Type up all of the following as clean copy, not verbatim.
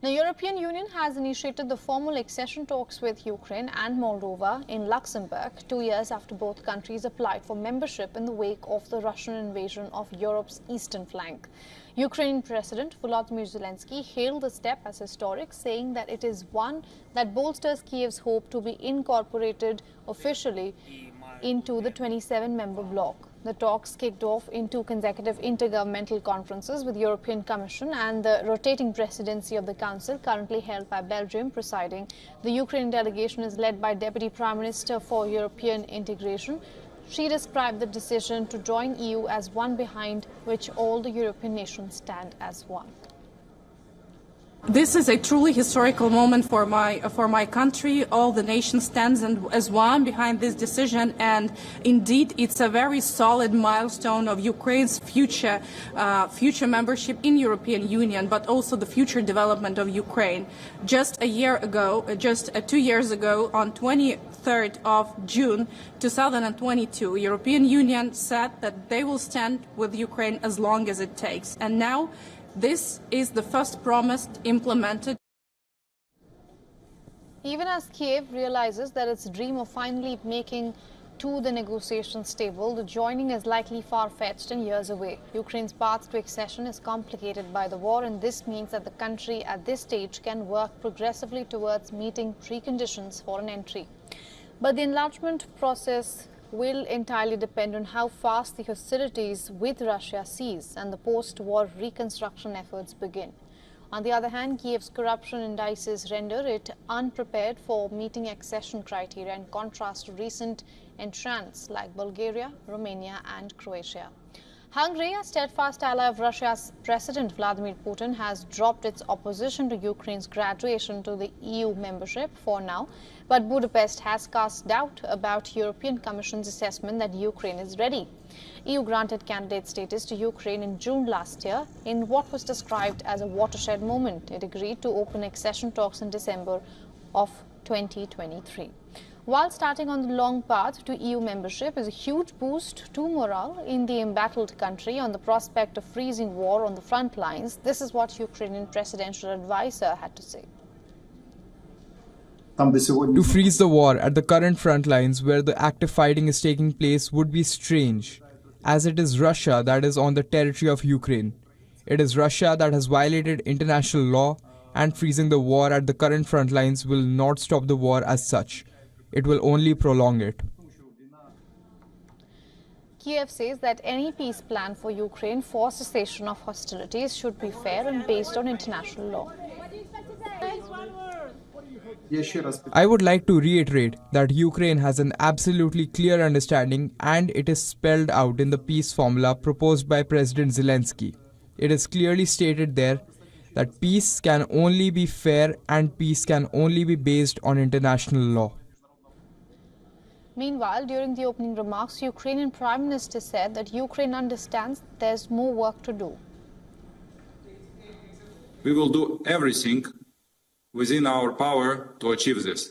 The European Union has initiated the formal accession talks with Ukraine and Moldova in Luxembourg 2 years after both countries applied for membership in the wake of the Russian invasion of Europe's eastern flank. Ukrainian President Volodymyr Zelensky hailed the step as historic, saying that it is one that bolsters Kiev's hope to be incorporated officially into the 27-member bloc. The talks kicked off in 2 consecutive intergovernmental conferences with the European Commission and the rotating presidency of the Council, currently held by Belgium, presiding. The Ukrainian delegation is led by Deputy Prime Minister for European Integration. She described the decision to join EU as one behind which all the European nations stand as one. This is a truly historical moment for my country. All the nation stands as one behind this decision, and indeed it's a very solid milestone of Ukraine's future membership in European Union, but also the future development of Ukraine. Just 2 years ago, on 23rd of June 2022, European Union said that they will stand with Ukraine as long as it takes, and now this is the first promise implemented. Even as Kiev realizes that its dream of finally making to the negotiations table, the joining is likely far-fetched and years away. Ukraine's path to accession is complicated by the war, and this means that the country at this stage can work progressively towards meeting preconditions for an entry. But the enlargement process will entirely depend on how fast the hostilities with Russia cease and the post-war reconstruction efforts begin. On the other hand, Kiev's corruption indices render it unprepared for meeting accession criteria, in contrast to recent entrants like Bulgaria, Romania and Croatia. Hungary, a steadfast ally of Russia's President Vladimir Putin, has dropped its opposition to Ukraine's graduation to the EU membership for now, but Budapest has cast doubt about European Commission's assessment that Ukraine is ready. EU granted candidate status to Ukraine in June last year in what was described as a watershed moment. It agreed to open accession talks in December of 2023. While starting on the long path to EU membership is a huge boost to morale in the embattled country on the prospect of freezing war on the front lines, this is what Ukrainian presidential advisor had to say. To freeze the war at the current front lines where the active fighting is taking place would be strange, as it is Russia that is on the territory of Ukraine. It is Russia that has violated international law, and freezing the war at the current front lines will not stop the war as such. It will only prolong it. Kiev says that any peace plan for Ukraine for cessation of hostilities should be fair and based on international law. I would like to reiterate that Ukraine has an absolutely clear understanding, and it is spelled out in the peace formula proposed by President Zelensky. It is clearly stated there that peace can only be fair and peace can only be based on international law. Meanwhile, during the opening remarks, Ukrainian Prime Minister said that Ukraine understands there's more work to do. We will do everything within our power to achieve this.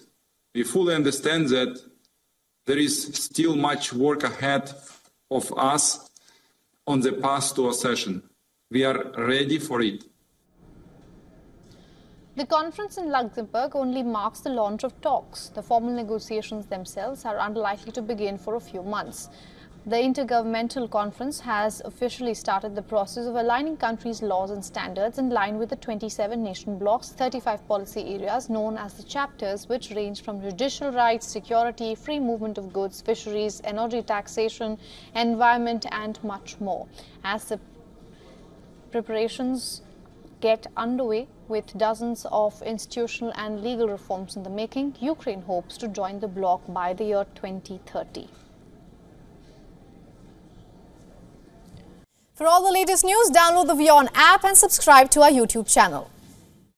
We fully understand that there is still much work ahead of us on the path to accession. We are ready for it. The conference in Luxembourg only marks the launch of talks. The formal negotiations themselves are unlikely to begin for a few months. The Intergovernmental Conference has officially started the process of aligning countries' laws and standards in line with the 27-nation bloc's 35 policy areas known as the chapters, which range from judicial rights, security, free movement of goods, fisheries, energy taxation, environment and much more. As the preparations get underway with dozens of institutional and legal reforms in the making, Ukraine hopes to join the bloc by the year 2030. For all the latest news, download the WION app and subscribe to our YouTube channel.